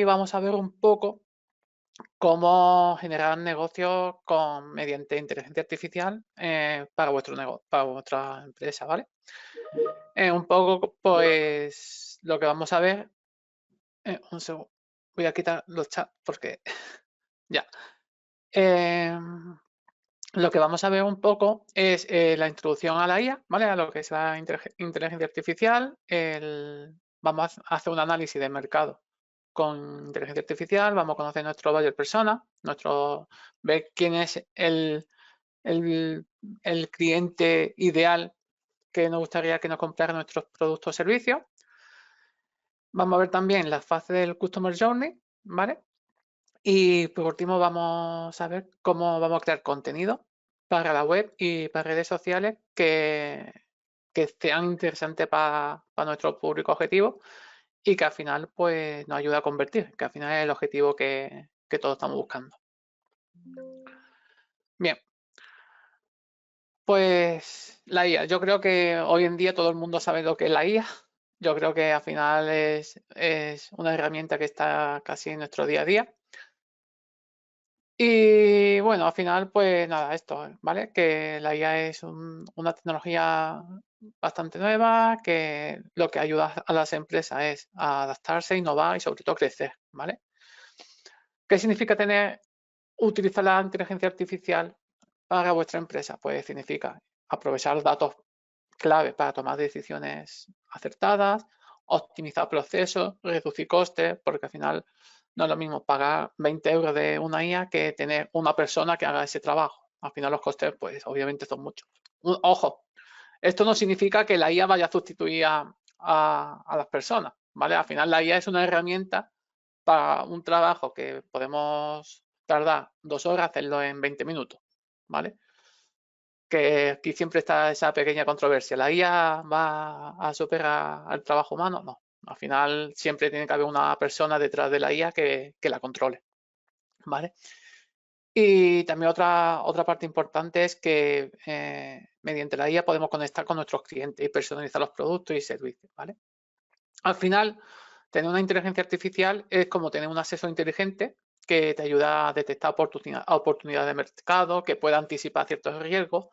aquí vamos a ver un poco cómo generar negocios mediante inteligencia artificial para vuestro negocio, para vuestra empresa, ¿vale? Un poco, pues, lo que vamos a ver. Un segundo. Voy a quitar los chats porque ya. Lo que vamos a ver un poco es la introducción a la IA, ¿vale? A lo que es la inteligencia artificial. Vamos a hacer un análisis de mercado con inteligencia artificial, vamos a conocer nuestro buyer persona, ver quién es el cliente ideal que nos gustaría que nos comprara nuestros productos o servicios. Vamos a ver también la fase del Customer Journey, ¿vale? Y por último vamos a ver cómo vamos a crear contenido para la web y para redes sociales que sean interesantes para nuestro público objetivo y que al final pues nos ayude a convertir, que al final es el objetivo que todos estamos buscando. Bien, pues la IA. Yo creo que hoy en día todo el mundo sabe lo que es la IA. Yo creo que al final es una herramienta que está casi en nuestro día a día. Y bueno, al final, pues nada, esto, ¿vale? Que la IA es una tecnología bastante nueva, que lo que ayuda a las empresas es a adaptarse, innovar y sobre todo crecer, ¿vale? ¿Qué significa utilizar la inteligencia artificial para vuestra empresa? Pues significa aprovechar datos clave para tomar decisiones acertadas, optimizar procesos, reducir costes, porque al final no es lo mismo pagar 20 euros de una IA que tener una persona que haga ese trabajo. Al final los costes, pues obviamente son muchos. Ojo, esto no significa que la IA vaya a sustituir a las personas, ¿vale? Al final la IA es una herramienta para un trabajo que podemos tardar 2 horas, hacerlo en 20 minutos, ¿vale? Que aquí siempre está esa pequeña controversia. ¿La IA va a superar al trabajo humano? No. Al final siempre tiene que haber una persona detrás de la IA que la controle, ¿vale? Y también otra parte importante es que mediante la IA podemos conectar con nuestros clientes y personalizar los productos y servicios, ¿vale? Al final, tener una inteligencia artificial es como tener un asesor inteligente que te ayuda a detectar oportunidades de mercado, que pueda anticipar ciertos riesgos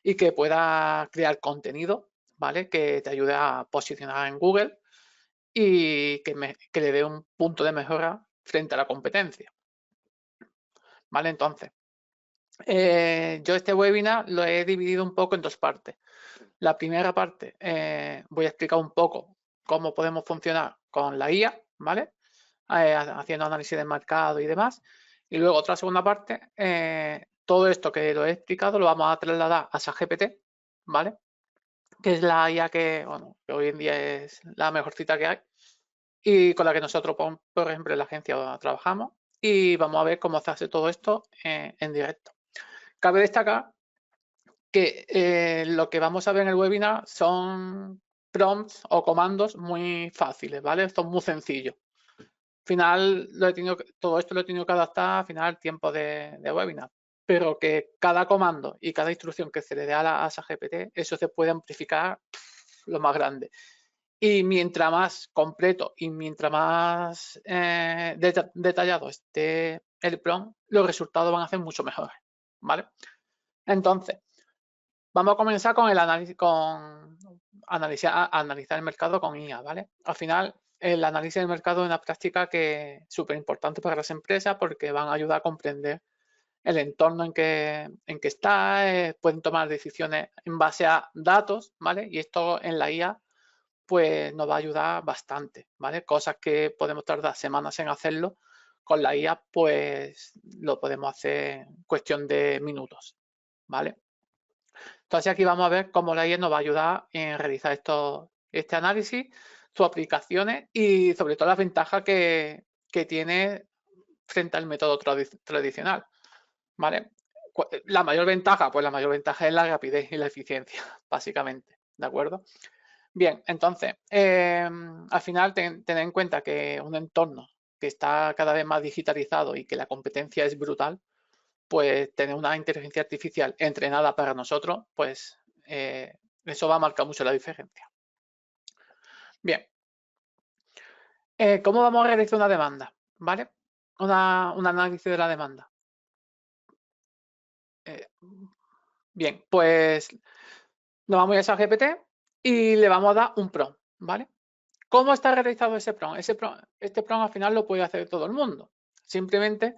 y que pueda crear contenido, ¿vale? Que te ayude a posicionar en Google y que le dé un punto de mejora frente a la competencia, ¿vale? Entonces, yo este webinar lo he dividido un poco en dos partes. La primera parte voy a explicar un poco cómo podemos funcionar con la IA, ¿vale? Haciendo análisis de mercado y demás. Y luego otra segunda parte, todo esto que lo he explicado lo vamos a trasladar a ChatGPT, ¿vale? Que es la IA bueno, que hoy en día es la mejor cita que hay y con la que nosotros, por ejemplo, en la agencia trabajamos y vamos a ver cómo se hace todo esto en directo. Cabe destacar que lo que vamos a ver en el webinar son prompts o comandos muy fáciles, ¿vale? Son muy sencillos. Al final, todo esto lo he tenido que adaptar al final al tiempo de webinar, pero que cada comando y cada instrucción que se le dé a GPT, eso se puede amplificar lo más grande. Y mientras más completo y mientras más detallado esté el prompt, los resultados van a ser mucho mejores, ¿vale? Entonces, vamos a comenzar con el análisis, analizar el mercado con IA, ¿vale? Al final, el análisis del mercado es una práctica que es súper importante para las empresas porque van a ayudar a comprender el entorno en que está, pueden tomar decisiones en base a datos, ¿vale? Y esto en la IA pues nos va a ayudar bastante, ¿vale? Cosas que podemos tardar semanas en hacerlo, con la IA pues lo podemos hacer en cuestión de minutos, ¿vale? Entonces aquí vamos a ver cómo la IA nos va a ayudar en realizar este análisis, sus aplicaciones y sobre todo las ventajas que tiene frente al método tradicional, ¿vale? La mayor ventaja, pues la mayor ventaja es la rapidez y la eficiencia, básicamente, ¿de acuerdo? Bien, entonces, al final tened en cuenta que un entorno que está cada vez más digitalizado y que la competencia es brutal, pues tener una inteligencia artificial entrenada para nosotros, pues eso va a marcar mucho la diferencia. Bien, ¿cómo vamos a realizar una demanda? ¿vale? Un análisis de la demanda. Bien, pues nos vamos a ChatGPT y le vamos a dar un prompt, ¿vale? ¿Cómo está realizado ese prompt? Este prompt al final lo puede hacer todo el mundo. Simplemente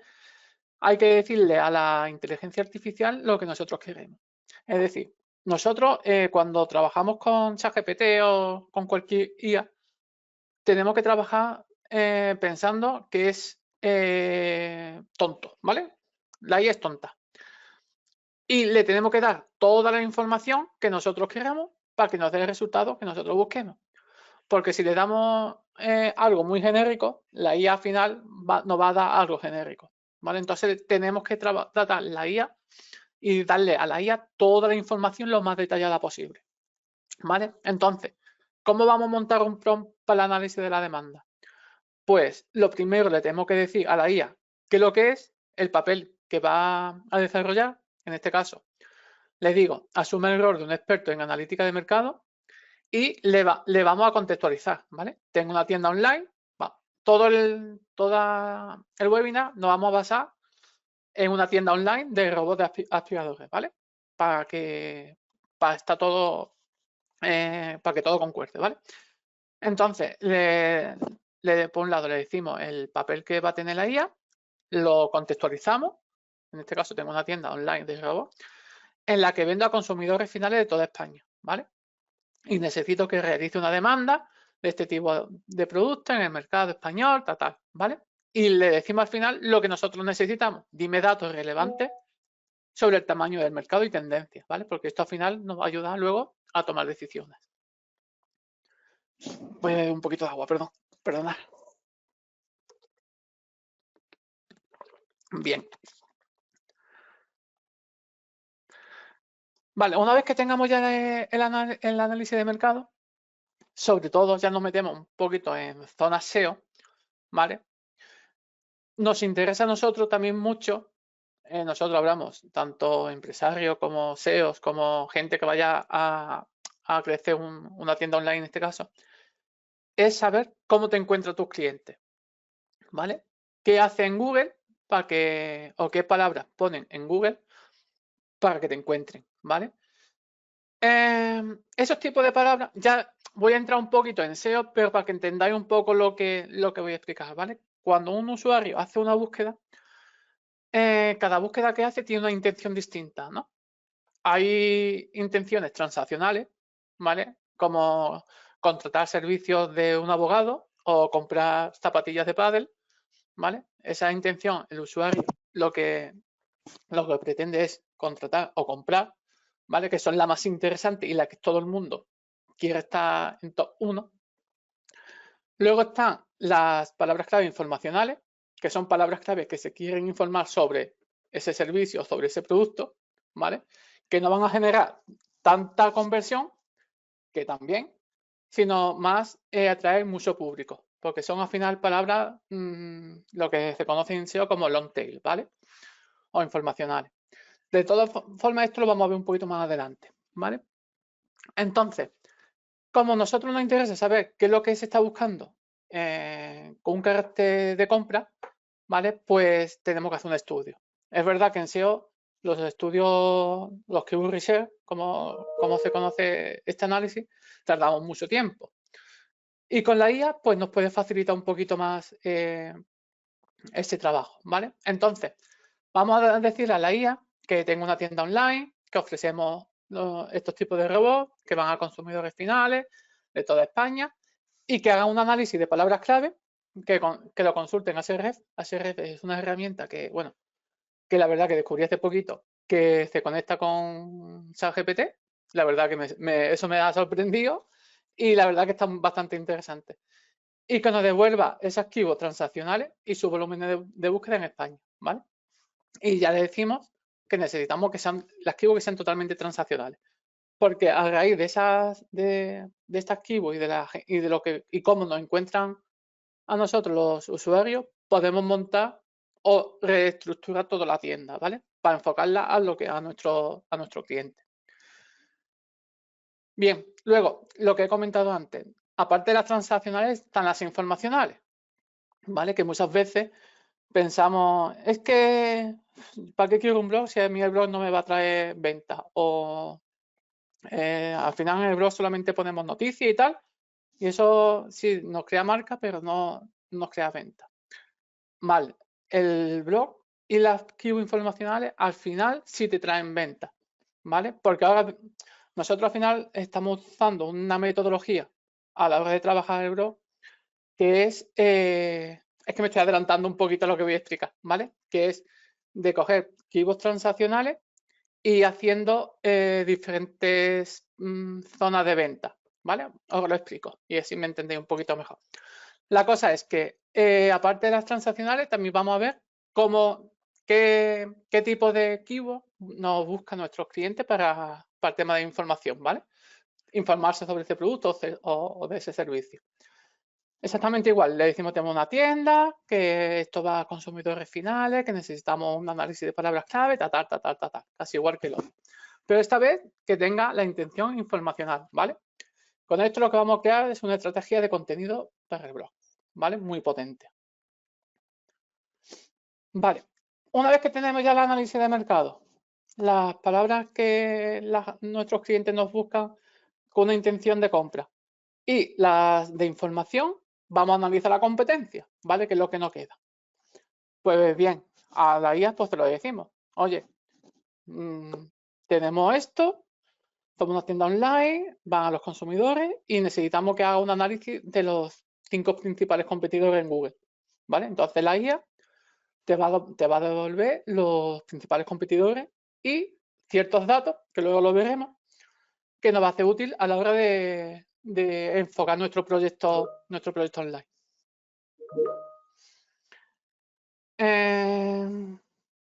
hay que decirle a la inteligencia artificial lo que nosotros queremos. Es decir, nosotros cuando trabajamos con ChatGPT o con cualquier IA, tenemos que trabajar pensando que es tonto, ¿vale? La IA es tonta. Y le tenemos que dar toda la información que nosotros queramos para que nos dé el resultado que nosotros busquemos. Porque si le damos algo muy genérico, la IA al final nos va a dar algo genérico, ¿vale? Entonces tenemos que tratar la IA y darle a la IA toda la información lo más detallada posible, ¿vale? Entonces, ¿cómo vamos a montar un prompt para el análisis de la demanda? Pues lo primero le tenemos que decir a la IA qué es lo que es el papel que va a desarrollar. En este caso, le digo, asume el rol de un experto en analítica de mercado y le vamos a contextualizar, ¿vale? Tengo una tienda online, todo el webinar nos vamos a basar en una tienda online de robots de aspiradores, ¿vale? Para que todo, para que todo concuerde, ¿vale? Entonces, por un lado le decimos el papel que va a tener la IA, lo contextualizamos, en este caso tengo una tienda online de robots, en la que vendo a consumidores finales de toda España, ¿vale? Y necesito que realice una demanda de este tipo de producto en el mercado español, ¿vale? Y le decimos al final lo que nosotros necesitamos. Dime datos relevantes sobre el tamaño del mercado y tendencias, ¿vale? Porque esto al final nos va a ayudar luego a tomar decisiones. Voy a beber un poquito de agua, perdonad. Bien. Vale, una vez que tengamos ya el análisis de mercado, sobre todo ya nos metemos un poquito en zonas SEO, ¿vale? Nos interesa a nosotros también mucho, nosotros hablamos tanto empresarios como SEOs, como gente que vaya a crecer una tienda online en este caso, es saber cómo te encuentran tus clientes, ¿vale? ¿Qué hace en Google o qué palabras ponen en Google para que te encuentren, ¿vale? Esos tipos de palabras, ya voy a entrar un poquito en SEO, pero para que entendáis un poco lo que voy a explicar, ¿vale? Cuando un usuario hace una búsqueda, cada búsqueda que hace tiene una intención distinta, ¿no? Hay intenciones transaccionales, ¿vale? Como contratar servicios de un abogado o comprar zapatillas de pádel, ¿vale? Esa intención, el usuario lo que pretende es contratar o comprar, ¿vale? Que son las más interesantes y las que todo el mundo quiere estar en top 1. Luego están las palabras clave informacionales, que son palabras clave que se quieren informar sobre ese servicio, sobre ese producto, ¿vale? Que no van a generar tanta conversión, que también, sino más atraer mucho público, porque son al final palabras, lo que se conoce en SEO como long tail, ¿vale? O informacionales. De todas formas, esto lo vamos a ver un poquito más adelante, ¿vale? Entonces, como a nosotros nos interesa saber qué es lo que se está buscando con un carácter de compra, ¿vale? Pues tenemos que hacer un estudio. Es verdad que en SEO los estudios, los keyword research, como se conoce este análisis, tardamos mucho tiempo. Y con la IA, pues nos puede facilitar un poquito más este trabajo, ¿vale? Entonces, vamos a decirle a la IA que tengo una tienda online, que ofrecemos estos tipos de robots que van a consumidores finales de toda España y que hagan un análisis de palabras clave, que lo consulten a Ahrefs. Ahrefs es una herramienta que, bueno, que la verdad que descubrí hace poquito que se conecta con ChatGPT. La verdad que eso me ha sorprendido y la verdad que está bastante interesante. Y que nos devuelva esos archivos transaccionales y su volumen de búsqueda en España, ¿vale? Y ya le decimos que necesitamos que sean los archivos que sean totalmente transaccionales. Porque a raíz de este archivo y y cómo nos encuentran a nosotros los usuarios, podemos montar o reestructurar toda la tienda, ¿vale? Para enfocarla a nuestro cliente. Bien, luego, lo que he comentado antes, aparte de las transaccionales, están las informacionales, ¿vale? Que muchas veces pensamos, es que, ¿para qué quiero un blog si a mí el blog no me va a traer ventas? O al final en el blog solamente ponemos noticias y tal, y eso sí nos crea marca, pero no nos crea ventas. Vale, el blog y las keywords informacionales al final sí te traen ventas, ¿vale? Porque ahora nosotros al final estamos usando una metodología a la hora de trabajar el blog que es que me estoy adelantando un poquito a lo que voy a explicar, ¿vale? Que es de coger keywords transaccionales y haciendo diferentes zonas de venta, ¿vale? Os lo explico y así me entendéis un poquito mejor. La cosa es que, aparte de las transaccionales, también vamos a ver qué tipo de keyword nos buscan nuestros clientes para el tema de información, ¿vale? Informarse sobre ese producto o de ese servicio. Exactamente igual, le decimos tenemos una tienda, que esto va a consumidores finales, que necesitamos un análisis de palabras clave, casi igual que el otro. Pero esta vez que tenga la intención informacional, ¿vale? Con esto lo que vamos a crear es una estrategia de contenido para el blog, ¿vale? Muy potente. Vale, una vez que tenemos ya el análisis de mercado, las palabras que nuestros clientes nos buscan con una intención de compra y las de información, vamos a analizar la competencia, ¿vale? Que es lo que nos queda. Pues bien, a la IA pues te lo decimos. Oye, tenemos esto, somos una tienda online, van a los consumidores y necesitamos que haga un análisis de los 5 principales competidores en Google, ¿vale? Entonces la IA te va a devolver los principales competidores y ciertos datos, que luego lo veremos, que nos va a hacer útil a la hora de enfocar nuestro proyecto online.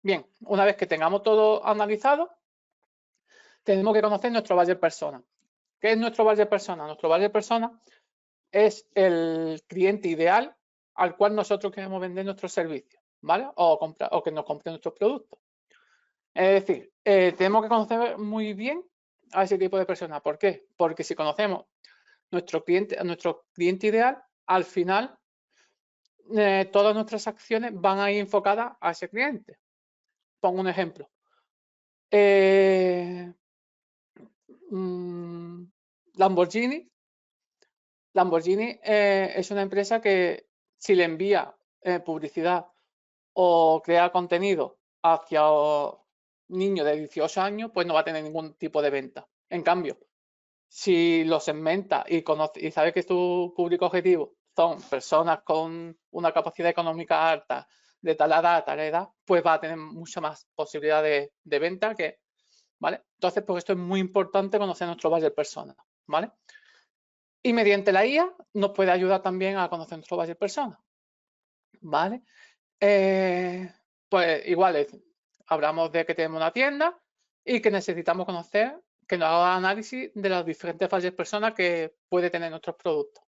Bien, una vez que tengamos todo analizado, tenemos que conocer nuestro buyer persona. ¿Qué es nuestro buyer persona? Nuestro buyer persona es el cliente ideal al cual nosotros queremos vender nuestros servicios, ¿vale? O que nos compre nuestros productos. Es decir, tenemos que conocer muy bien a ese tipo de persona. ¿Por qué? Porque si conocemos a nuestro cliente ideal, al final todas nuestras acciones van a ir enfocadas a ese cliente. Pongo un ejemplo. Lamborghini es una empresa que si le envía publicidad o crea contenido hacia niños de 18 años, pues no va a tener ningún tipo de venta. En cambio, si lo segmenta y sabe que tu público objetivo son personas con una capacidad económica alta de tal edad a tal edad, pues va a tener mucha más posibilidad de venta que, ¿vale? Entonces, por esto es muy importante conocer nuestro buyer persona, ¿vale? Y mediante la IA nos puede ayudar también a conocer nuestro buyer persona, ¿vale? Pues igual hablamos de que tenemos una tienda y que necesitamos conocer, que nos haga análisis de las diferentes buyer personas que puede tener nuestros productos.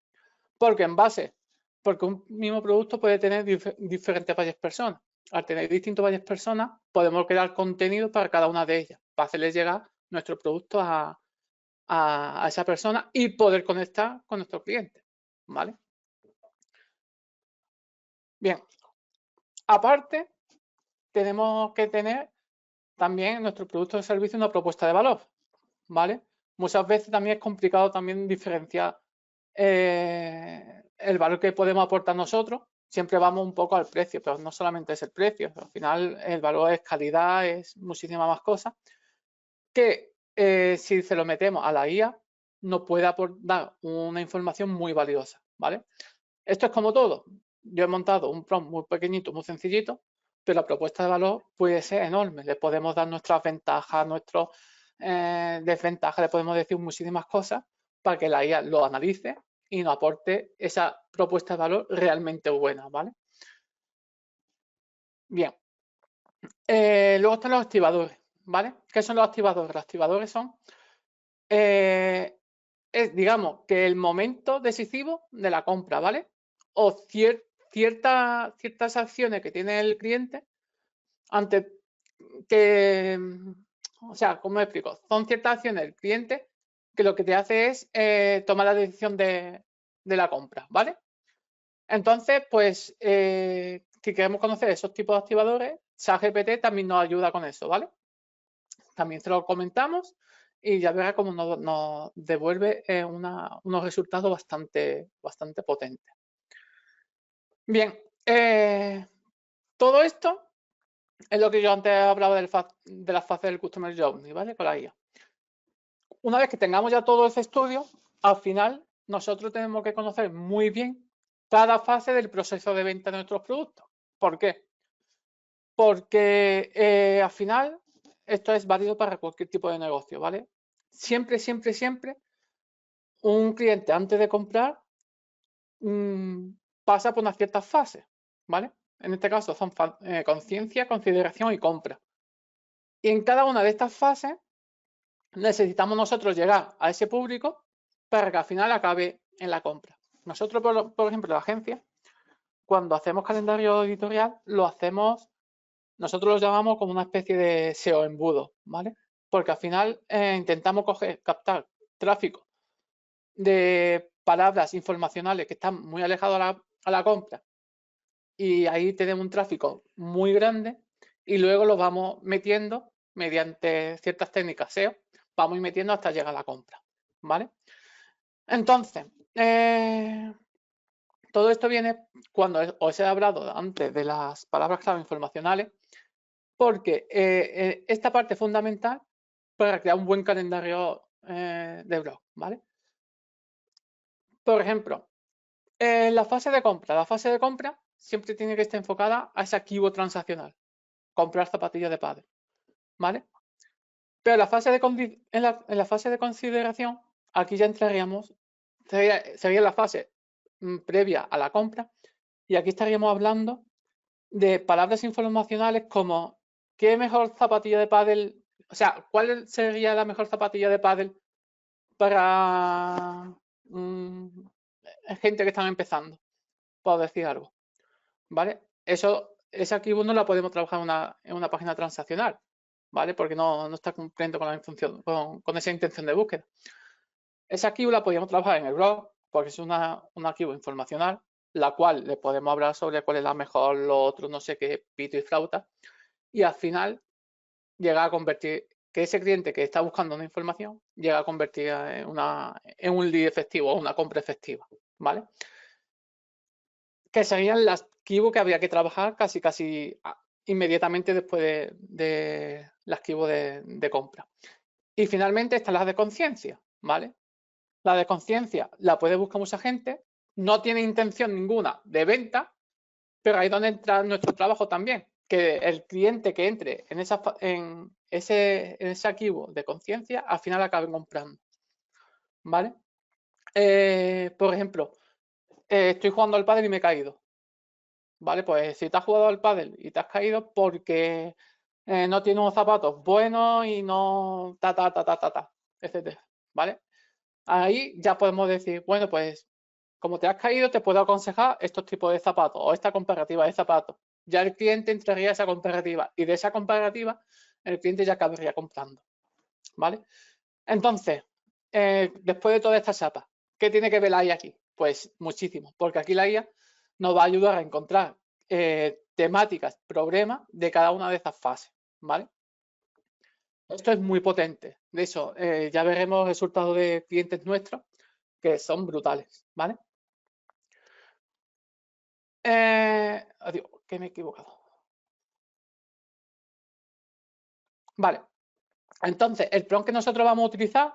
Porque un mismo producto puede tener diferentes buyer personas. Al tener distintos buyer personas, podemos crear contenido para cada una de ellas, para hacerles llegar nuestro producto a esa persona y poder conectar con nuestros clientes, ¿vale? Bien, aparte, tenemos que tener también en nuestro producto o servicio una propuesta de valor, ¿vale? Muchas veces también es complicado también diferenciar el valor que podemos aportar nosotros. Siempre vamos un poco al precio, pero no solamente es el precio, al final el valor es calidad, es muchísimas más cosas, que si se lo metemos a la IA nos puede aportar una información muy valiosa, ¿vale? Esto es como todo. Yo he montado un prompt muy pequeñito, muy sencillito, pero la propuesta de valor puede ser enorme. Le podemos dar nuestras ventajas, nuestras desventajas, le podemos decir muchísimas cosas para que la IA lo analice y nos aporte esa propuesta de valor realmente buena, ¿vale? Bien. Luego están los activadores, ¿vale? ¿Qué son los activadores? Los activadores son, digamos, que el momento decisivo de la compra, ¿vale? O ciertas acciones que tiene el cliente ante que, o sea, ¿cómo me explico? Son ciertas acciones del cliente que lo que te hace es tomar la decisión de la compra, ¿vale? Entonces, pues, si queremos conocer esos tipos de activadores, ChatGPT también nos ayuda con eso, ¿vale? También se lo comentamos y ya verá cómo nos devuelve unos resultados bastante potentes. Bien, todo esto es lo que yo antes hablaba de las fases del Customer Journey, ¿vale? Con la IA. Una vez que tengamos ya todo ese estudio, al final nosotros tenemos que conocer muy bien cada fase del proceso de venta de nuestros productos. ¿Por qué? Porque al final esto es válido para cualquier tipo de negocio, ¿vale? Siempre, siempre, siempre un cliente antes de comprar pasa por unas ciertas fases, ¿vale? En este caso son conciencia, consideración y compra. Y en cada una de estas fases necesitamos nosotros llegar a ese público para que al final acabe en la compra. Nosotros, por ejemplo, en la agencia, cuando hacemos calendario editorial, nosotros lo llamamos como una especie de SEO embudo, ¿vale? Porque al final intentamos captar tráfico de palabras informacionales que están muy alejados a la compra y ahí tenemos un tráfico muy grande y luego lo vamos metiendo mediante ciertas técnicas SEO, vamos metiendo hasta llegar a la compra, ¿vale? Entonces, todo esto viene cuando os he hablado antes de las palabras clave informacionales, porque esta parte es fundamental para crear un buen calendario de blog, ¿vale? Por ejemplo, la fase de compra siempre tiene que estar enfocada a ese activo transaccional, comprar zapatillas de pádel, ¿vale? Pero en la fase de consideración, aquí ya entraríamos, sería la fase previa a la compra, y aquí estaríamos hablando de palabras informacionales como ¿qué mejor zapatilla de pádel? O sea, ¿cuál sería la mejor zapatilla de pádel para gente que están empezando? Por decir algo, ¿vale? Esa keyword no la podemos trabajar en una página transaccional, ¿vale? Porque no está cumpliendo con con esa intención de búsqueda. Esa keyword la podríamos trabajar en el blog, porque es una keyword informacional, la cual le podemos hablar sobre cuál es la mejor, lo otro, no sé qué, pito y flauta, y al final llega a convertir, que ese cliente que está buscando una información, llega a convertir en un lead efectivo o una compra efectiva, ¿vale? Que serían las keywords que habría que trabajar casi inmediatamente después de las keywords de compra. Y finalmente están las de conciencia, ¿vale? La de conciencia la puede buscar mucha gente, no tiene intención ninguna de venta, pero ahí es donde entra nuestro trabajo también, que el cliente que entre en ese keyword de conciencia al final acabe comprando, ¿vale? Por ejemplo, estoy jugando al pádel y me he caído, ¿vale? Pues si te has jugado al pádel y te has caído porque no tienes unos zapatos buenos y no etcétera, ¿vale? Ahí ya podemos decir, bueno, pues como te has caído, te puedo aconsejar estos tipos de zapatos o esta comparativa de zapatos. Ya el cliente entraría a esa comparativa y de esa comparativa el cliente ya acabaría comprando, ¿vale? Entonces, después de toda esta chapa, ¿qué tiene que ver la IA aquí? Pues muchísimo, porque aquí la IA nos va a ayudar a encontrar temáticas, problemas de cada una de esas fases, ¿vale? Esto es muy potente. De hecho, ya veremos resultados de clientes nuestros que son brutales, ¿vale? Adiós, que me he equivocado. Vale, entonces el prompt que nosotros vamos a utilizar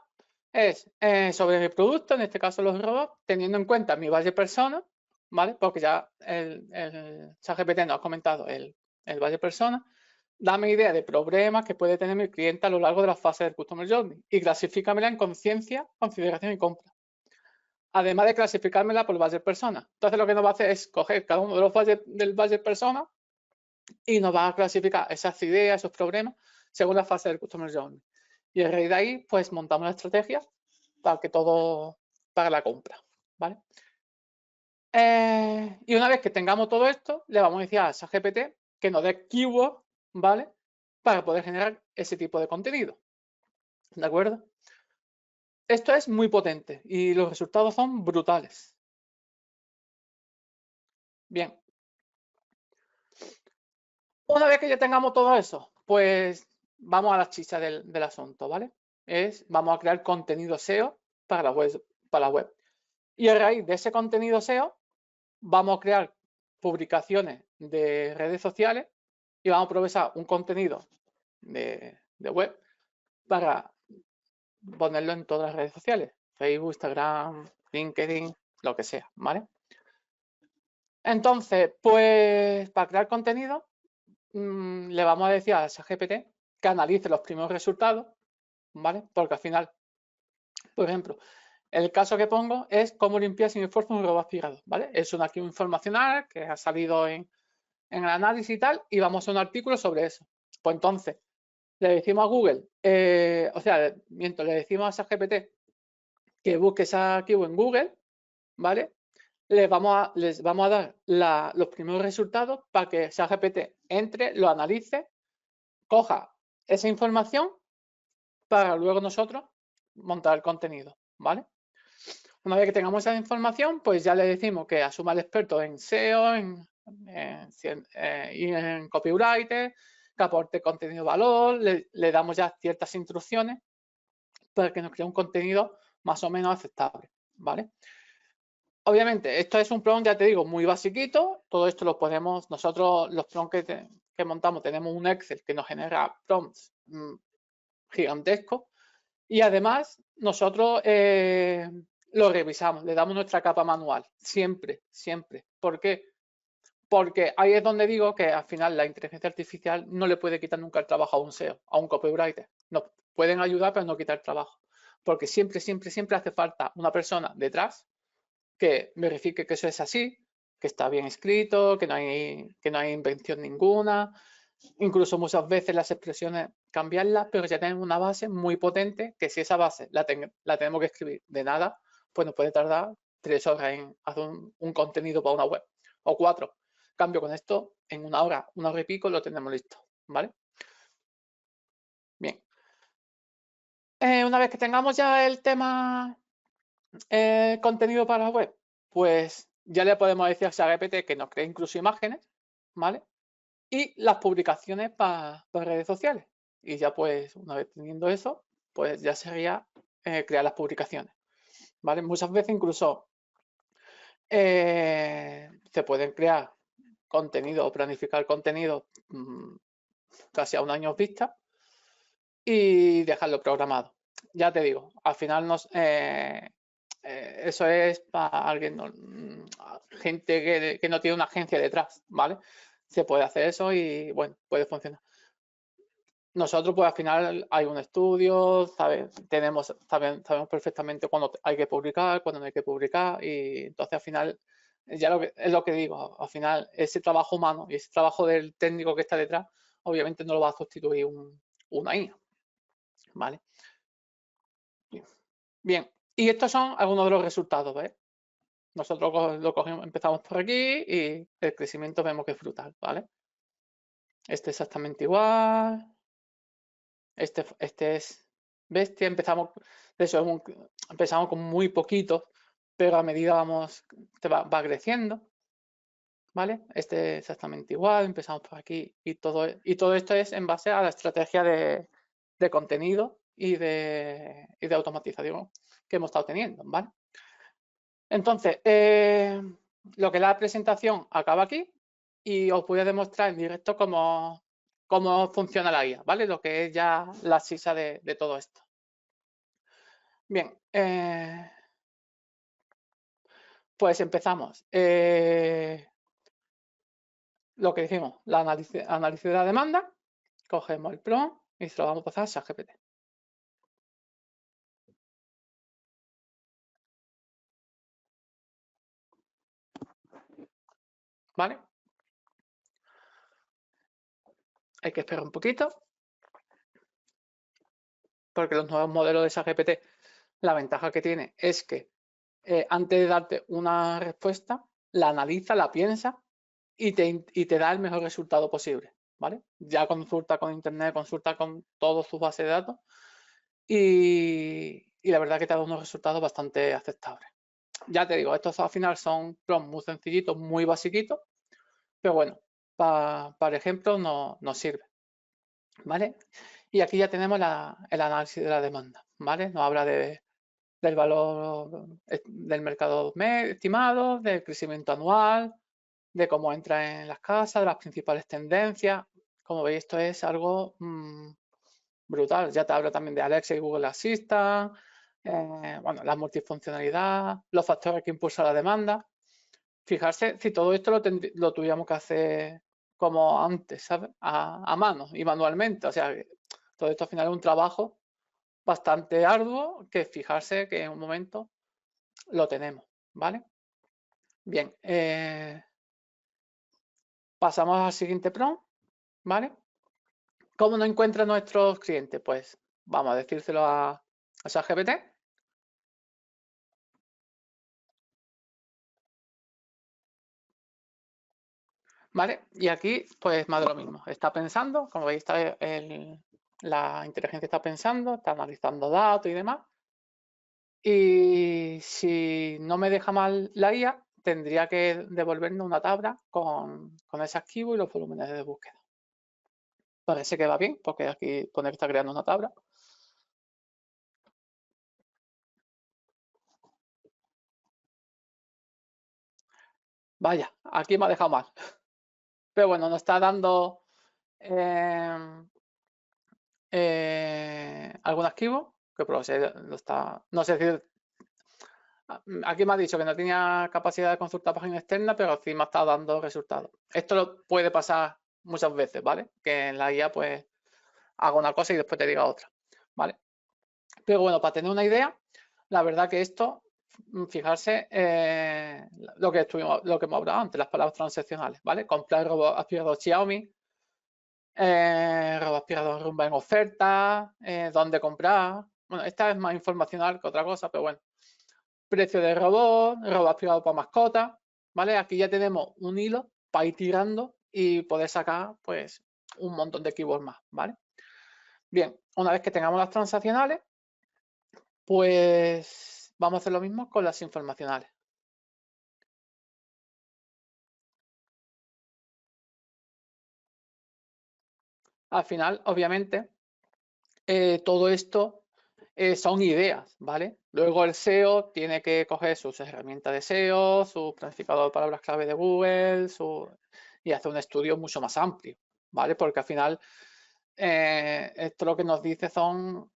es sobre mi producto, en este caso los robots, teniendo en cuenta mi base persona, ¿vale? Porque ya el ChatGPT nos ha comentado el base persona, dame idea de problemas que puede tener mi cliente a lo largo de la fase del Customer Journey y clasifícamela en conciencia, consideración y compra. Además de clasificármela por base persona. Entonces lo que nos va a hacer es coger cada uno de los bases del base persona y nos va a clasificar esas ideas, esos problemas, según la fase del Customer Journey. Y a raíz de ahí, pues montamos la estrategia para que todo, para la compra, ¿vale? Y una vez que tengamos todo esto, le vamos a decir a esa GPT que nos dé keyword, ¿vale? Para poder generar ese tipo de contenido, ¿de acuerdo? Esto es muy potente y los resultados son brutales. Bien. Una vez que ya tengamos todo eso, pues vamos a la chicha del asunto, ¿vale? Vamos a crear contenido SEO para la web. Y a raíz de ese contenido SEO, vamos a crear publicaciones de redes sociales y vamos a aprovechar un contenido de web para ponerlo en todas las redes sociales, Facebook, Instagram, LinkedIn, lo que sea, ¿vale? Entonces, pues para crear contenido, le vamos a decir a ChatGPT que analice los primeros resultados, ¿vale? Porque al final, por ejemplo, el caso que pongo es cómo limpiar sin esfuerzo un robot aspirador, ¿vale? Es un archivo informacional que ha salido en el análisis y tal, y vamos a un artículo sobre eso. Pues entonces, le decimos a Google, le decimos a ChatGPT que busque ese archivo en Google, ¿vale? Les vamos a dar los primeros resultados para que ChatGPT entre, lo analice, coja esa información para luego nosotros montar el contenido, ¿vale? Una vez que tengamos esa información, pues ya le decimos que asuma el experto en SEO y en copywriter, que aporte contenido de valor, le damos ya ciertas instrucciones para que nos cree un contenido más o menos aceptable, ¿vale? Obviamente, esto es un prompt, ya te digo, muy basiquito. Todo esto lo podemos, nosotros los prompts que montamos, tenemos un Excel que nos genera prompts gigantescos. Y además, nosotros lo revisamos, le damos nuestra capa manual, siempre, siempre. ¿Por qué? Porque ahí es donde digo que al final la inteligencia artificial no le puede quitar nunca el trabajo a un SEO, a un copywriter. Nos pueden ayudar, pero no quitar el trabajo. Porque siempre, siempre, siempre hace falta una persona detrás que verifique que eso es así, que está bien escrito, que no hay invención ninguna. Incluso muchas veces las expresiones cambiarlas, pero ya tenemos una base muy potente que si esa base la tenemos que escribir de nada, pues nos puede tardar 3 horas en hacer un contenido para una web o 4. Cambio con esto, en una hora y pico lo tenemos listo, ¿vale? Bien. Una vez que tengamos ya el tema contenido para la web, pues ya le podemos decir a ChatGPT que nos cree incluso imágenes, ¿vale? Y las publicaciones para redes sociales. Y ya pues una vez teniendo eso, pues ya sería crear las publicaciones, ¿vale? Muchas veces incluso se pueden crear contenido o planificar contenido casi a un año vista y dejarlo programado. Ya te digo, al final eso es para alguien, gente que no tiene una agencia detrás, ¿vale? Se puede hacer eso y bueno, puede funcionar. Nosotros, pues al final hay un estudio, sabemos perfectamente cuándo hay que publicar, cuándo no hay que publicar, y entonces al final, ya es lo que digo, al final ese trabajo humano y ese trabajo del técnico que está detrás, obviamente no lo va a sustituir una IA, ¿vale? Bien, y estos son algunos de los resultados, ¿ves? Nosotros lo cogemos, empezamos por aquí y el crecimiento vemos que es brutal, ¿vale? Este exactamente igual. Este es bestia. Empezamos con muy poquito, pero a medida va creciendo, ¿vale? Este es exactamente igual. Empezamos por aquí y todo esto es en base a la estrategia de contenido y de automatización que hemos estado teniendo, ¿vale? Entonces, lo que es la presentación acaba aquí y os voy a demostrar en directo cómo funciona la guía, ¿vale? Lo que es ya la sisa de todo esto. Bien, pues empezamos. Lo que decimos, la análisis de la demanda, cogemos el prompt y se lo vamos a pasar a ChatGPT. ¿Vale? Hay que esperar un poquito porque los nuevos modelos de ChatGPT, la ventaja que tiene es que antes de darte una respuesta, la analiza, la piensa y te da el mejor resultado posible, ¿vale? Ya consulta con internet, consulta con todas sus bases de datos y la verdad que te da unos resultados bastante aceptables. Ya te digo, estos al final son prompts muy sencillitos, muy basiquitos, pero bueno, para ejemplo nos sirve, ¿vale? Y aquí ya tenemos el análisis de la demanda, ¿vale? Nos habla del valor del mercado estimado, del crecimiento anual, de cómo entra en las casas, de las principales tendencias. Como veis, esto es algo brutal. Ya te hablo también de Alexa y Google Assistant, bueno, la multifuncionalidad, los factores que impulsan la demanda. Fijarse si todo esto lo tuviéramos que hacer como antes, ¿sabes? A mano y manualmente. O sea, todo esto al final es un trabajo bastante arduo que fijarse que en un momento lo tenemos, ¿vale? Bien, pasamos al siguiente prompt, ¿vale? ¿Cómo nos encuentran nuestros clientes? Pues vamos a decírselo a ChatGPT, ¿vale? Y aquí, pues más de lo mismo. Está pensando, como veis, la inteligencia está pensando, está analizando datos y demás. Y si no me deja mal la IA, tendría que devolvernos una tabla con ese archivo y los volúmenes de búsqueda. Parece que va bien, porque aquí pone que está creando una tabla. Vaya, aquí me ha dejado mal. Pero bueno, nos está dando algún archivo que no sé si aquí me ha dicho que no tenía capacidad de consultar página externa, pero sí me ha estado dando resultados. Esto lo puede pasar muchas veces, ¿vale? Que en la guía pues haga una cosa y después te diga otra, ¿vale? Pero bueno, para tener una idea, la verdad que esto, fijarse lo que hemos hablado antes, las palabras transaccionales, ¿vale? Comprar robot aspirador Xiaomi, robot aspirador Rumba en oferta, dónde comprar. Bueno, esta es más informacional que otra cosa, pero bueno. Precio de robot aspirador para mascota, ¿vale? Aquí ya tenemos un hilo para ir tirando y poder sacar, pues, un montón de keywords más, ¿vale? Bien, una vez que tengamos las transaccionales, pues vamos a hacer lo mismo con las informacionales. Al final, obviamente, todo esto son ideas, ¿vale? Luego el SEO tiene que coger sus herramientas de SEO, su planificador de palabras clave de Google, y hacer un estudio mucho más amplio, ¿vale? Porque al final esto lo que nos dice son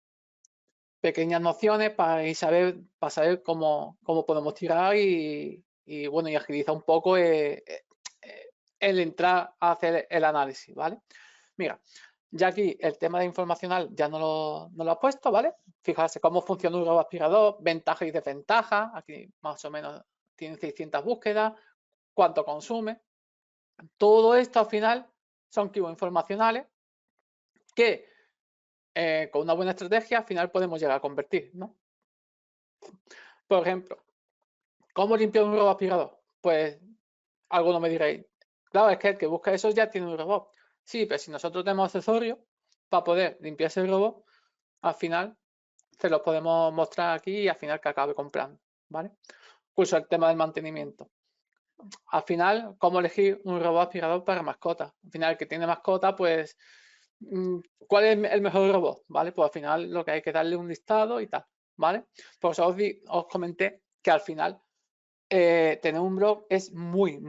pequeñas nociones para saber cómo podemos tirar bueno, y agiliza un poco el entrar a hacer el análisis, ¿vale? Mira, ya aquí el tema de informacional ya no lo ha puesto, ¿vale? Fijarse cómo funciona un robot aspirador, ventajas y desventajas. Aquí más o menos tiene 600 búsquedas, cuánto consume. Todo esto al final son keywords informacionales que con una buena estrategia al final podemos llegar a convertir, ¿no? Por ejemplo, ¿cómo limpiar un robot aspirador? Pues alguno me diréis, claro, es que el que busca eso ya tiene un robot. Sí, pero si nosotros tenemos accesorios para poder limpiarse el robot, al final se los podemos mostrar aquí y al final que acabe comprando, ¿vale? Incluso el tema del mantenimiento. Al final, ¿cómo elegir un robot aspirador para mascota? Al final, el que tiene mascota, pues, ¿cuál es el mejor robot? ¿Vale? Pues al final lo que hay que darle un listado y tal, ¿vale? Por eso os comenté que al final tener un blog es muy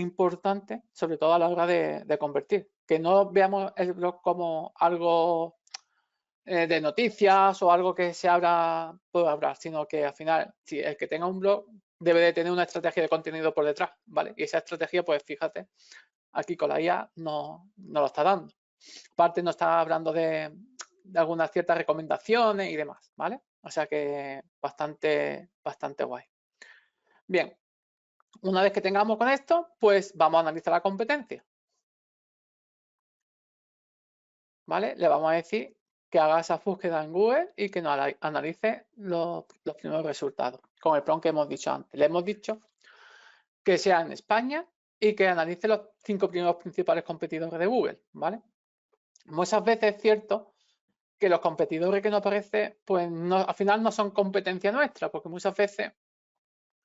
importante, sobre todo a la hora de convertir. Que no veamos el blog como algo de noticias o algo que se abra por hablar, sino que al final, si el que tenga un blog debe de tener una estrategia de contenido por detrás, ¿vale? Y esa estrategia, pues fíjate, aquí con la IA no lo está dando. Aparte nos está hablando de algunas ciertas recomendaciones y demás, ¿vale? O sea que bastante guay. Bien, una vez que tengamos con esto, pues vamos a analizar la competencia, ¿vale? Le vamos a decir que haga esa búsqueda en Google y que nos analice los primeros resultados, con el prompt que hemos dicho antes. Le hemos dicho que sea en España y que analice los 5 primeros principales competidores de Google, ¿vale? Muchas veces es cierto que los competidores que nos aparecen, pues al final no son competencia nuestra, porque muchas veces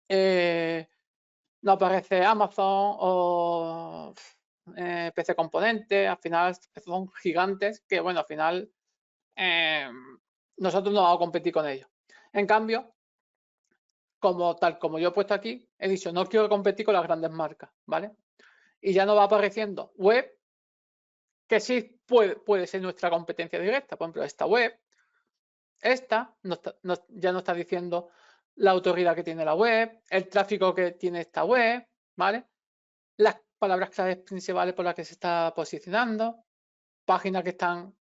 no aparece Amazon o PC Componente, al final son gigantes que, bueno, al final nosotros no vamos a competir con ellos. En cambio, tal como yo he puesto aquí, he dicho, no quiero competir con las grandes marcas, ¿vale? Y ya nos va apareciendo web que sí puede ser nuestra competencia directa. Por ejemplo, esta web, ya nos está diciendo la autoridad que tiene la web, el tráfico que tiene esta web, ¿vale? Las palabras claves principales por las que se está posicionando, páginas que están,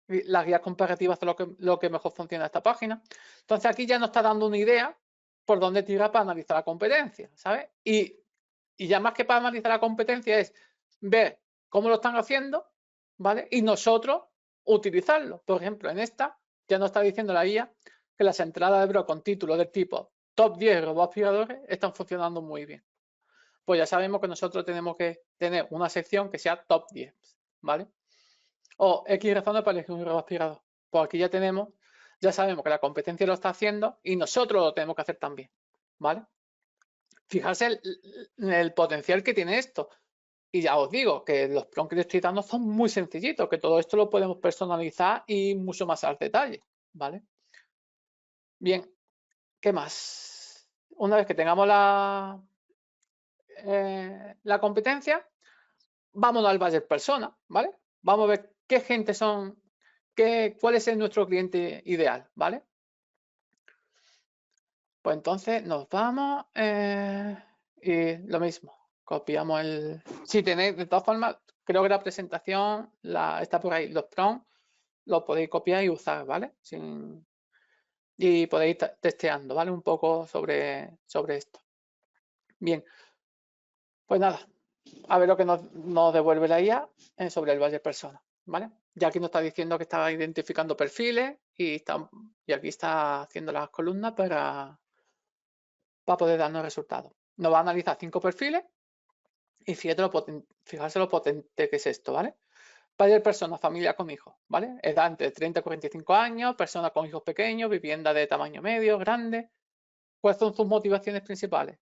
las guías comparativas de lo que mejor funciona esta página. Entonces aquí ya nos está dando una idea por dónde tirar para analizar la competencia, ¿sabes? Y ya más que para analizar la competencia es ver cómo lo están haciendo, ¿vale? Y nosotros utilizarlo. Por ejemplo, en esta ya nos está diciendo la guía que las entradas de blog con títulos del tipo top 10 robots aspiradores están funcionando muy bien. Pues ya sabemos que nosotros tenemos que tener una sección que sea top 10, ¿vale? O X razones para elegir un robot aspirador. Pues aquí ya sabemos que la competencia lo está haciendo y nosotros lo tenemos que hacer también, ¿vale? Fijarse el potencial que tiene esto. Y ya os digo que los prompts que les estoy dando son muy sencillitos, que todo esto lo podemos personalizar y mucho más al detalle, ¿vale? Bien, ¿qué más? Una vez que tengamos la competencia, vámonos al budget persona, ¿vale? Vamos a ver qué gente son, cuál es nuestro cliente ideal, ¿vale? Pues entonces nos vamos y lo mismo, copiamos el... Si tenéis, de todas formas, creo que la presentación está por ahí, los prompts los podéis copiar y usar, ¿vale? Y podéis ir testeando, ¿vale? Un poco sobre esto. Bien, pues nada, a ver lo que nos devuelve la IA sobre el budget persona, ¿vale? Ya aquí nos está diciendo que está identificando perfiles y aquí está haciendo las columnas para poder darnos resultados. Nos va a analizar 5 perfiles y fijarse lo potente que es esto, ¿vale? Budget persona, familia con hijos, ¿vale? Edad entre 30 y 45 años, persona con hijos pequeños, vivienda de tamaño medio, grande. ¿Cuáles son sus motivaciones principales?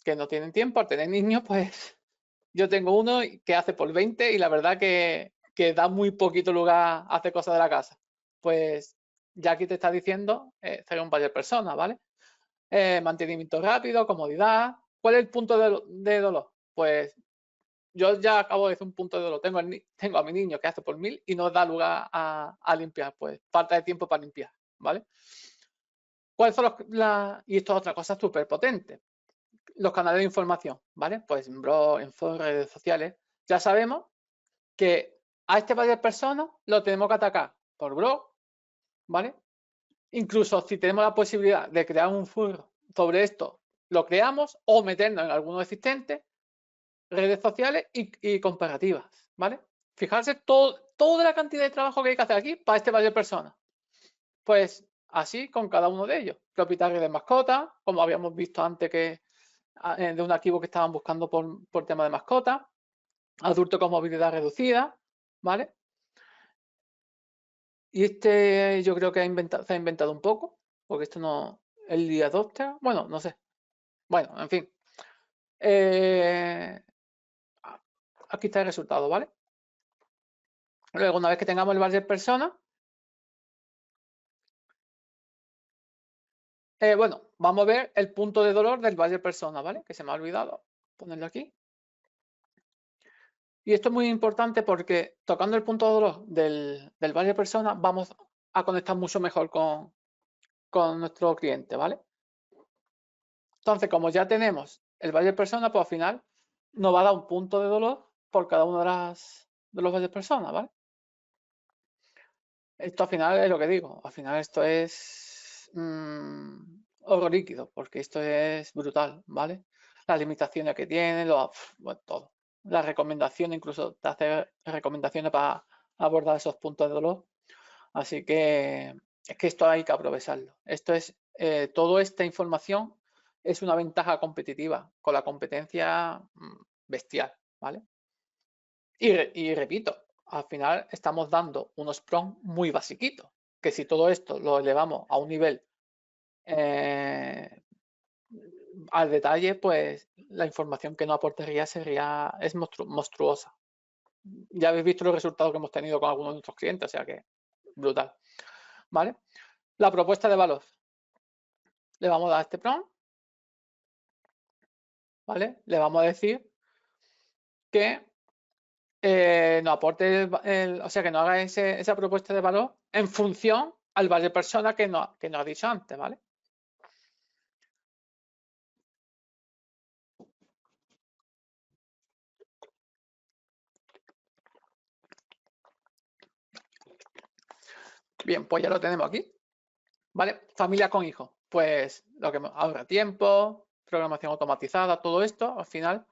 Que no tienen tiempo, al tener niños, pues yo tengo uno que hace por 20 y la verdad que da muy poquito lugar a hacer cosas de la casa. Pues ya aquí te está diciendo, ser un budget persona, ¿vale? Mantenimiento rápido, comodidad. ¿Cuál es el punto de dolor? Pues yo ya acabo de decir un punto de dolor. Tengo a mi niño que hace por 1000 y no da lugar a limpiar. Pues falta de tiempo para limpiar, ¿vale? ¿Cuáles son y esto es otra cosa súper potente? Los canales de información, ¿vale? Pues en blog, en foros, redes sociales. Ya sabemos que a este par de personas lo tenemos que atacar por blog, ¿vale? Incluso si tenemos la posibilidad de crear un foro sobre esto, lo creamos o meternos en alguno existente, redes sociales y comparativas, ¿vale? Fijarse toda la cantidad de trabajo que hay que hacer aquí para este par de personas. Pues así con cada uno de ellos. Propietarios de mascotas, como habíamos visto antes que de un archivo que estaban buscando por tema de mascota, adulto con movilidad reducida, ¿vale? Y yo creo que se ha inventado un poco, porque esto no, el día adopta, bueno, no sé. Bueno, en fin. Aquí está el resultado, ¿vale? Luego, una vez que tengamos el budget persona, bueno, vamos a ver el punto de dolor del budget persona, ¿vale? Que se me ha olvidado ponerlo aquí. Y esto es muy importante porque tocando el punto de dolor del budget persona, vamos a conectar mucho mejor con nuestro cliente, ¿vale? Entonces, como ya tenemos el budget persona, pues al final nos va a dar un punto de dolor por cada uno de los budget persona, ¿vale? Esto al final es lo que digo, al final esto es oro líquido, porque esto es brutal, ¿vale? Las limitaciones que tiene, bueno, todo. Las recomendaciones, incluso te hace recomendaciones para abordar esos puntos de dolor. Así que es que esto hay que aprovecharlo. Toda esta información es una ventaja competitiva con la competencia bestial, ¿vale? Y repito, al final estamos dando unos prompts muy basiquitos, que si todo esto lo elevamos a un nivel al detalle, pues la información que nos aportaría es monstruosa. Ya habéis visto los resultados que hemos tenido con algunos de nuestros clientes, o sea que brutal. ¿Vale? La propuesta de valor. Le vamos a dar este prompt, ¿vale? Le vamos a decir que nos aporte, o sea, que nos haga esa propuesta de valor en función al valor persona que nos ha dicho antes, ¿vale? Bien, pues ya lo tenemos aquí, ¿vale? Familia con hijos, pues lo que ahorra tiempo, programación automatizada, todo esto, al final,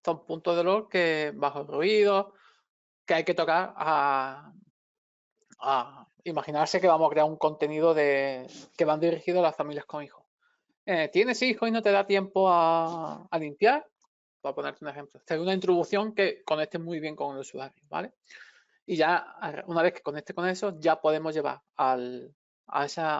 son puntos de dolor que bajo el ruido, que hay que tocar a imaginarse que vamos a crear un contenido que van dirigido a las familias con hijos. ¿Tienes hijos y no te da tiempo a limpiar? Voy a ponerte un ejemplo. Esta es una introducción que conecte muy bien con el usuario, ¿vale? Y ya una vez que conecte con eso, ya podemos llevar a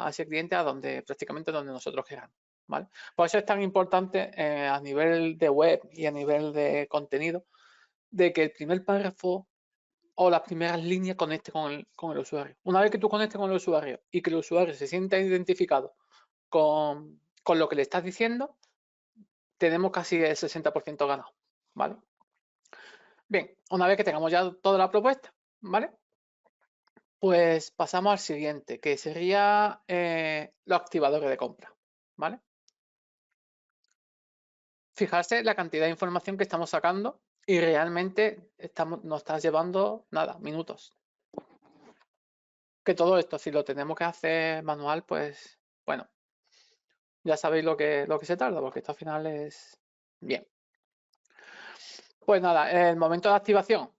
ese cliente a prácticamente donde nosotros queramos, ¿vale? Por eso es tan importante a nivel de web y a nivel de contenido de que el primer párrafo o las primeras líneas conecte con el usuario. Una vez que tú conectes con el usuario y que el usuario se sienta identificado con lo que le estás diciendo, tenemos casi el 60% ganado, ¿vale? Bien, una vez que tengamos ya toda la propuesta, ¿vale? Pues pasamos al siguiente, que sería los activadores de compra, ¿vale? Fijarse la cantidad de información que estamos sacando y realmente nos está llevando, nada, minutos. Que todo esto, si lo tenemos que hacer manual, pues, bueno, ya sabéis lo que se tarda, porque esto al final es bien. Pues nada, el momento de activación.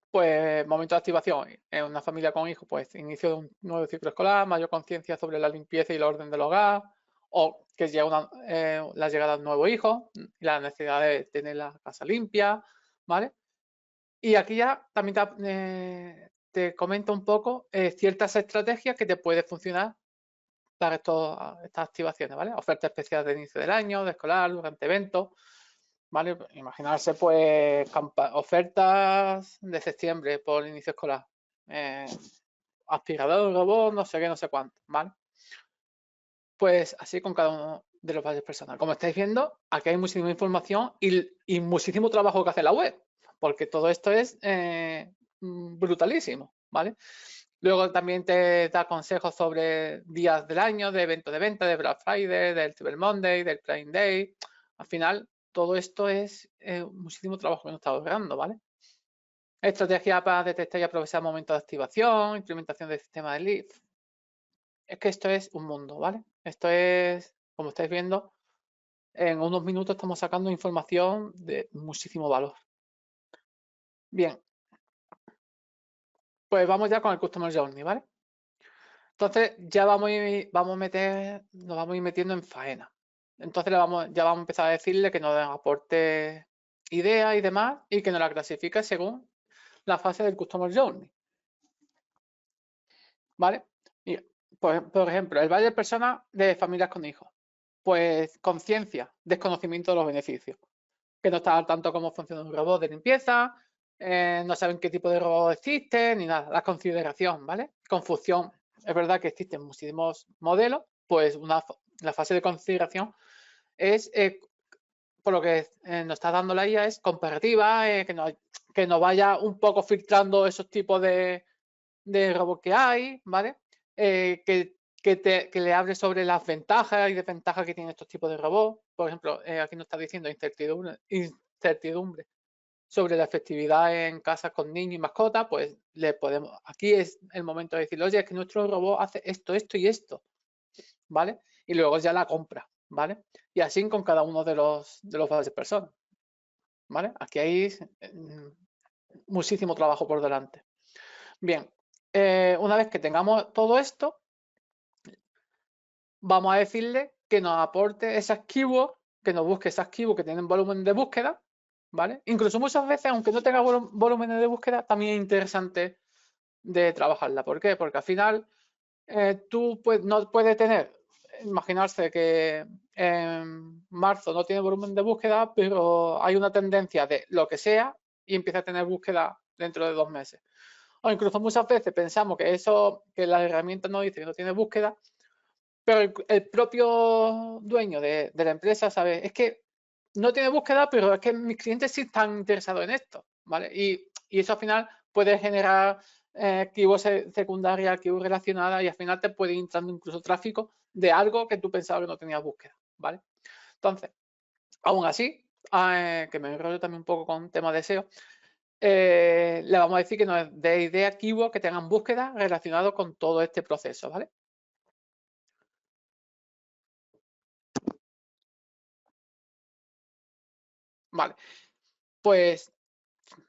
Pues momento de activación en una familia con hijos, pues inicio de un nuevo ciclo escolar, mayor conciencia sobre la limpieza y el orden del hogar, o que llega la llegada de un nuevo hijo y la necesidad de tener la casa limpia, ¿vale? Y aquí ya también te comento un poco ciertas estrategias que te pueden funcionar para estas activaciones, ¿vale? Ofertas especiales de inicio del año, de escolar, durante eventos, ¿vale? Imaginarse, pues, ofertas de septiembre por el inicio escolar. Aspirador, robot, no sé qué, no sé cuánto, ¿vale? Pues así con cada uno de los valores personales. Como estáis viendo, aquí hay muchísima información y muchísimo trabajo que hace la web, porque todo esto es brutalísimo, ¿vale? Luego también te da consejos sobre días del año, de eventos de venta, de Black Friday, del Cyber Monday, del Prime Day. Al final, todo esto es muchísimo trabajo que nos está ahorrando, ¿vale? Estrategia para detectar y aprovechar momentos de activación, implementación del sistema de lead. Es que esto es un mundo, ¿vale? Esto es, como estáis viendo, en unos minutos estamos sacando información de muchísimo valor. Bien, pues vamos ya con el Customer Journey, ¿vale? Entonces ya nos vamos a ir metiendo en faena. Entonces ya vamos a empezar a decirle que nos aporte ideas y demás y que nos la clasifique según la fase del Customer Journey. ¿Vale? Y, por ejemplo, el valle de personas de familias con hijos. Pues conciencia, desconocimiento de los beneficios. Que no está al tanto cómo funciona un robot de limpieza, no saben qué tipo de robot existe, ni nada. La consideración, ¿vale? Confusión. Es verdad que existen muchísimos modelos, pues la fase de consideración es, por lo que nos está dando la IA, es comparativa, que nos vaya un poco filtrando esos tipos de robot que hay, ¿vale? Que le hable sobre las ventajas y desventajas que tienen estos tipos de robots. Por ejemplo, aquí nos está diciendo incertidumbre sobre la efectividad en casas con niños y mascotas, pues aquí es el momento de decirle, oye, es que nuestro robot hace esto, esto y esto, ¿vale? Y luego ya la compra, ¿vale? Y así con cada uno de los bases personas, ¿vale? Aquí hay muchísimo trabajo por delante. Bien, una vez que tengamos todo esto, vamos a decirle que nos aporte esas keywords, que nos busque esas keywords que tienen volumen de búsqueda, ¿vale? Incluso muchas veces, aunque no tenga volúmenes de búsqueda, también es interesante de trabajarla. ¿Por qué? Porque al final tú no puedes tener, imaginarse que en marzo no tiene volumen de búsqueda, pero hay una tendencia de lo que sea y empieza a tener búsqueda dentro de 2 meses. O incluso muchas veces pensamos que eso, que la herramienta nos dice que no tiene búsqueda, pero el propio dueño de la empresa sabe, es que no tiene búsqueda, pero es que mis clientes sí están interesados en esto, ¿vale? Y eso al final puede generar keywords secundarias, keywords relacionadas y al final te puede ir entrando incluso tráfico de algo que tú pensabas que no tenías búsqueda, ¿vale? Entonces, aún así, que me enrollo también un poco con temas de SEO, le vamos a decir que nos dé ideas keywords que tengan búsqueda relacionados con todo este proceso, ¿vale? Vale, pues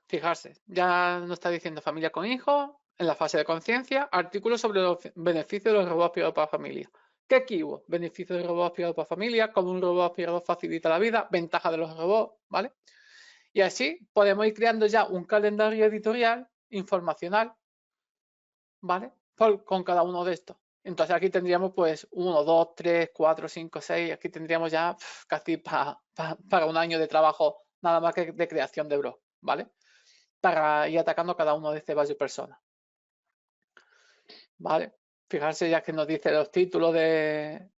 fijarse, ya nos está diciendo familia con hijos, en la fase de conciencia, artículos sobre los beneficios de los robots aspiradores para familia. ¿Qué keyword? Beneficios de robots aspiradores para familia, cómo un robot aspirador facilita la vida, ventaja de los robots, ¿vale? Y así podemos ir creando ya un calendario editorial informacional, ¿vale? Con cada uno de estos. Entonces aquí tendríamos pues 1, 2, 3, 4, 5, 6, aquí tendríamos ya casi para un año de trabajo nada más que de creación de blog, ¿vale? Para ir atacando cada uno de este varios personas, ¿vale? Fijarse ya que nos dice los títulos de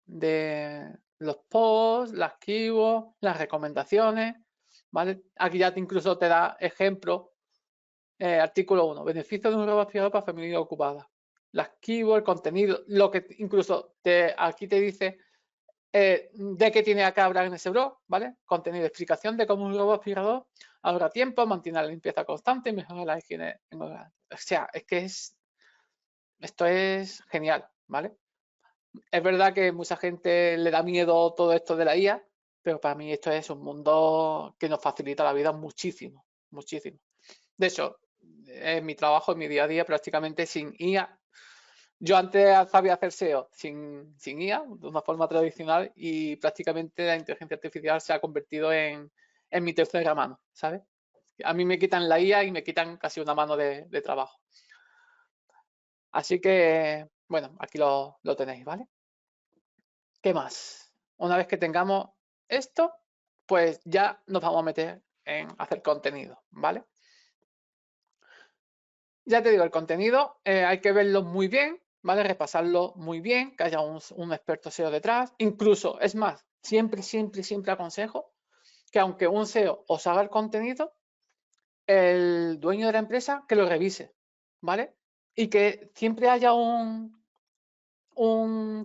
los posts, las keywords, las recomendaciones, ¿vale? Aquí ya incluso te da ejemplo, artículo 1, beneficios de un robot aspirador para familia ocupada. Las keywords, el contenido, lo que incluso aquí te dice de qué tiene que hablar en ese blog, ¿vale? Contenido, explicación de cómo un robot aspirador ahorra tiempo, mantiene la limpieza constante y mejora la higiene en hogar. O sea, es que esto es genial, ¿vale? Es verdad que mucha gente le da miedo todo esto de la IA, pero para mí esto es un mundo que nos facilita la vida muchísimo, muchísimo. De hecho, en mi trabajo, en mi día a día, prácticamente sin IA. Yo antes sabía hacer SEO sin IA, de una forma tradicional, y prácticamente la inteligencia artificial se ha convertido en mi tercera mano, ¿sabes? A mí me quitan la IA y me quitan casi una mano de trabajo. Así que, bueno, aquí lo tenéis, ¿vale? ¿Qué más? Una vez que tengamos esto, pues ya nos vamos a meter en hacer contenido, ¿vale? Ya te digo, el contenido hay que verlo muy bien, ¿vale? Repasarlo muy bien, que haya un experto SEO detrás. Incluso, es más, siempre, siempre, siempre aconsejo que aunque un SEO os haga el contenido, el dueño de la empresa que lo revise, ¿vale? Y que siempre haya un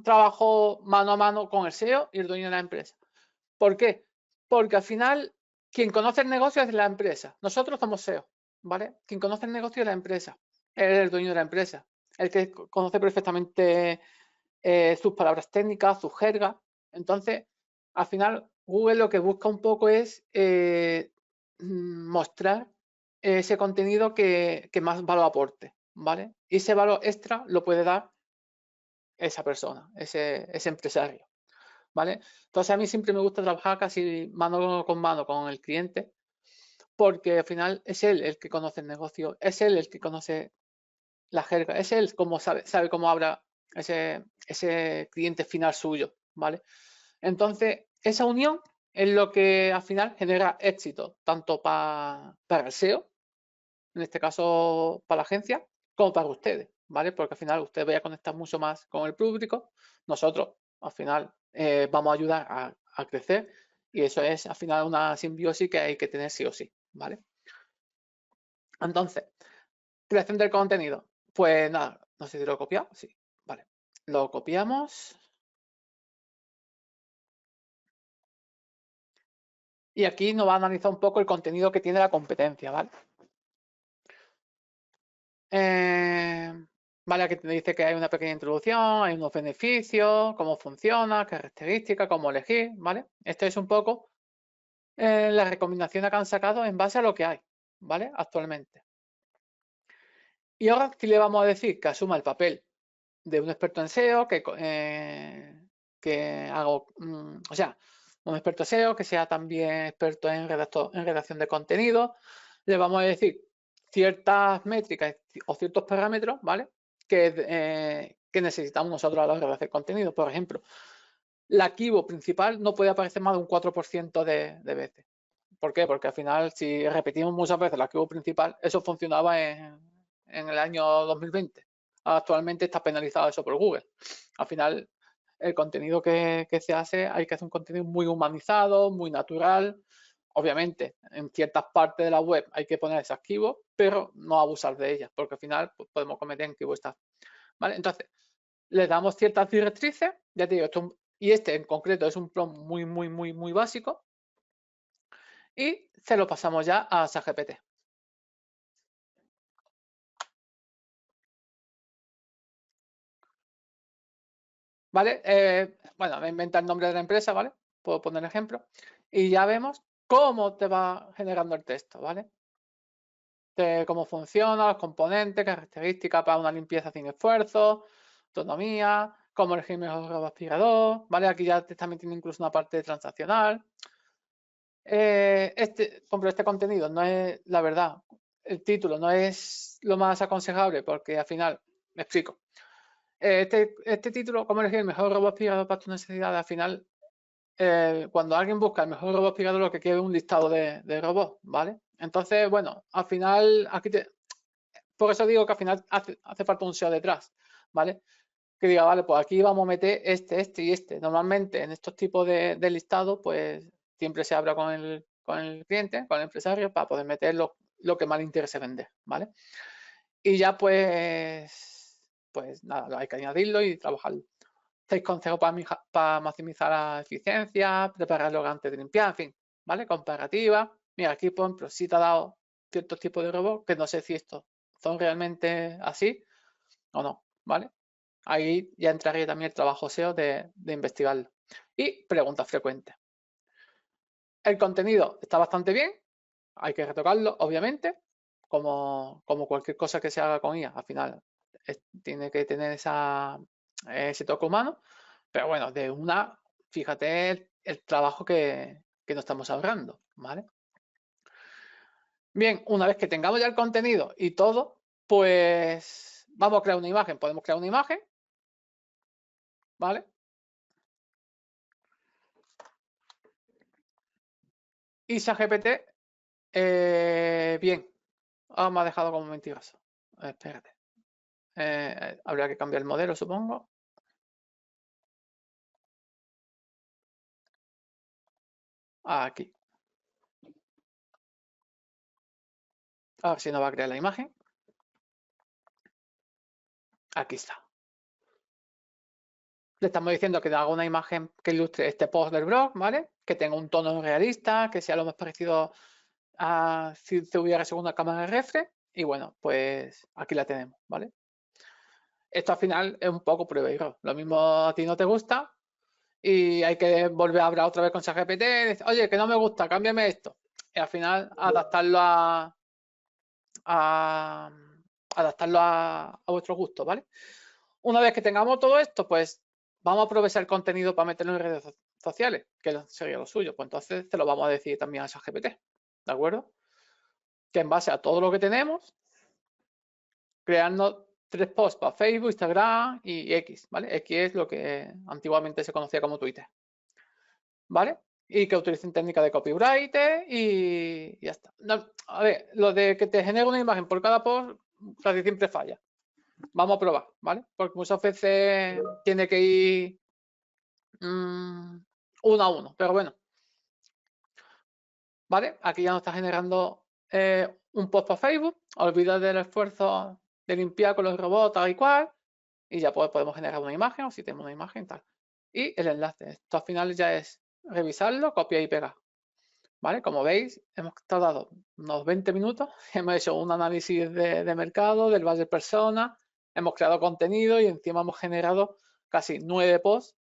trabajo mano a mano con el SEO y el dueño de la empresa. ¿Por qué? Porque al final quien conoce el negocio es la empresa. Nosotros somos SEO, ¿vale? Quien conoce el negocio es la empresa. Él es el dueño de la empresa. El que conoce perfectamente sus palabras técnicas, sus jergas. Entonces, al final, Google lo que busca un poco es mostrar ese contenido que más valor aporte, ¿vale? Y ese valor extra lo puede dar esa persona, ese empresario. ¿Vale? Entonces a mí siempre me gusta trabajar casi mano con mano con el cliente porque al final es él el que conoce el negocio, es él el que conoce la jerga, es él como sabe cómo habla ese cliente final suyo, ¿vale? Entonces esa unión es lo que al final genera éxito, tanto para el SEO, en este caso para la agencia, como para ustedes, ¿vale? Porque al final ustedes vayan a conectar mucho más con el público, nosotros al final vamos a ayudar a crecer y eso es al final una simbiosis que hay que tener sí o sí, ¿vale? Entonces, creación del contenido, pues nada, no sé si lo he copiado, sí, vale, lo copiamos y aquí nos va a analizar un poco el contenido que tiene la competencia, ¿vale? Vale, aquí te dice que hay una pequeña introducción, hay unos beneficios, cómo funciona, características, cómo elegir, ¿vale? Esto es un poco las recomendaciones que han sacado en base a lo que hay, ¿vale? Actualmente. Y ahora sí le vamos a decir que asuma el papel de un experto en SEO, que hago, o sea, un experto en SEO, que sea también experto en redacción de contenido. Le vamos a decir ciertas métricas o ciertos parámetros, ¿vale? Que necesitamos nosotros a la hora de hacer contenido. Por ejemplo, la keyword principal no puede aparecer más de un 4% de veces. ¿Por qué? Porque al final, si repetimos muchas veces la keyword principal, eso funcionaba en el año 2020. Actualmente está penalizado eso por Google. Al final, el contenido que se hace, hay que hacer un contenido muy humanizado, muy natural. Obviamente, en ciertas partes de la web hay que poner esas keywords, pero no abusar de ellas, porque al final pues, podemos cometer en keyword stuff. ¿Vale? Entonces, les damos ciertas directrices, ya te digo, y este en concreto es un prompt muy básico, y se lo pasamos ya a ChatGPT. ¿Vale? Bueno, me inventa el nombre de la empresa, ¿vale? Puedo poner ejemplo. Y ya vemos cómo te va generando el texto, ¿vale? De cómo funciona, los componentes, características para una limpieza sin esfuerzo, autonomía, cómo elegir mejor robot aspirador, ¿vale? Aquí ya te está metiendo incluso una parte transaccional. Este contenido no es, la verdad, el título no es lo más aconsejable porque al final, me explico. Este título, cómo elegir el mejor robot aspirador para tu necesidad, al final, cuando alguien busca el mejor robot aspirador, lo que quiere es un listado de robots, ¿vale? Entonces, bueno, al final, por eso digo que al final hace falta un SEO detrás, ¿vale? Que diga, vale, pues aquí vamos a meter este y este. Normalmente en estos tipos de listados, pues siempre se habla con el cliente, con el empresario, para poder meter lo que más le interese vender, ¿vale? Y ya pues nada, hay que añadirlo y trabajarlo. 6 consejos para maximizar la eficiencia, prepararlo antes de limpiar, en fin, ¿vale? Comparativa. Mira, aquí por ejemplo, sí te ha dado ciertos tipos de robots, que no sé si estos son realmente así o no, ¿vale? Ahí ya entraría también el trabajo SEO de investigarlo. Y preguntas frecuentes. El contenido está bastante bien, hay que retocarlo, obviamente, como cualquier cosa que se haga con IA, al final tiene que tener ese toque humano, pero bueno, fíjate el trabajo que nos estamos ahorrando, ¿vale? Bien, una vez que tengamos ya el contenido y todo, pues vamos a crear una imagen. Podemos crear una imagen, ¿vale? Y ChatGPT, bien, me ha dejado como mentiroso. Espérate. Habría que cambiar el modelo, supongo. Aquí. A ver si no va a crear la imagen. Aquí está. Le estamos diciendo que haga una imagen que ilustre este post del blog, ¿vale? Que tenga un tono realista, que sea lo más parecido a si se hubiera hecho una cámara de reflex. Y bueno, pues aquí la tenemos, ¿vale? Esto al final es un poco prueba y error. Lo mismo a ti no te gusta y hay que volver a hablar otra vez con ChatGPT y decir, oye, que no me gusta, cámbiame esto. Y al final adaptarlo a adaptarlo a vuestro gusto, ¿vale? Una vez que tengamos todo esto, pues vamos a aprovechar el contenido para meterlo en redes sociales, que sería lo suyo. Pues entonces se lo vamos a decir también a ChatGPT, ¿de acuerdo? Que en base a todo lo que tenemos, creando 3 posts para Facebook, Instagram y X, ¿vale? X es lo que antiguamente se conocía como Twitter, ¿vale? Y que utilicen técnicas de copyright y ya está. No, a ver, lo de que te genere una imagen por cada post casi siempre falla. Vamos a probar, ¿vale? Porque muchas veces tiene que ir uno a uno, pero bueno, ¿vale? Aquí ya nos está generando un post para Facebook, olvidad del esfuerzo de limpiar con los robots tal y cual, y ya podemos generar una imagen o si tenemos una imagen tal. Y el enlace, esto al final ya es revisarlo, copiar y pegar, ¿vale? Como veis, hemos tardado unos 20 minutos, hemos hecho un análisis de mercado, del budget persona, hemos creado contenido y encima hemos generado casi 9 posts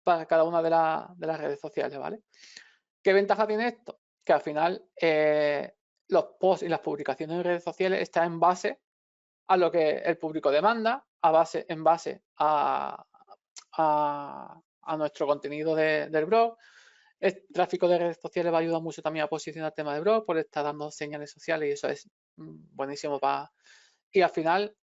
para cada una de las redes sociales, ¿vale? ¿Qué ventaja tiene esto? Que al final los posts y las publicaciones en redes sociales están en base a lo que el público demanda, en base a nuestro contenido del blog. El tráfico de redes sociales va a ayudar mucho también a posicionar el tema de blog, por estar dando señales sociales y eso es buenísimo para... Y al final,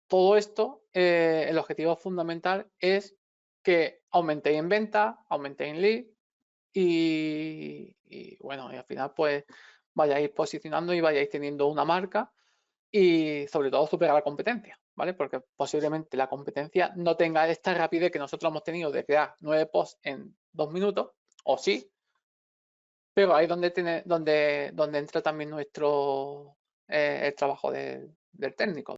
todo esto, el objetivo fundamental es que aumentéis en venta, aumentéis en lead y bueno, y al final pues vayáis posicionando y vayáis teniendo una marca y sobre todo superar la competencia, ¿vale? Porque posiblemente la competencia no tenga esta rapidez que nosotros hemos tenido de crear 9 posts en 2 minutos, o sí, pero ahí donde entra también nuestro el trabajo del técnico.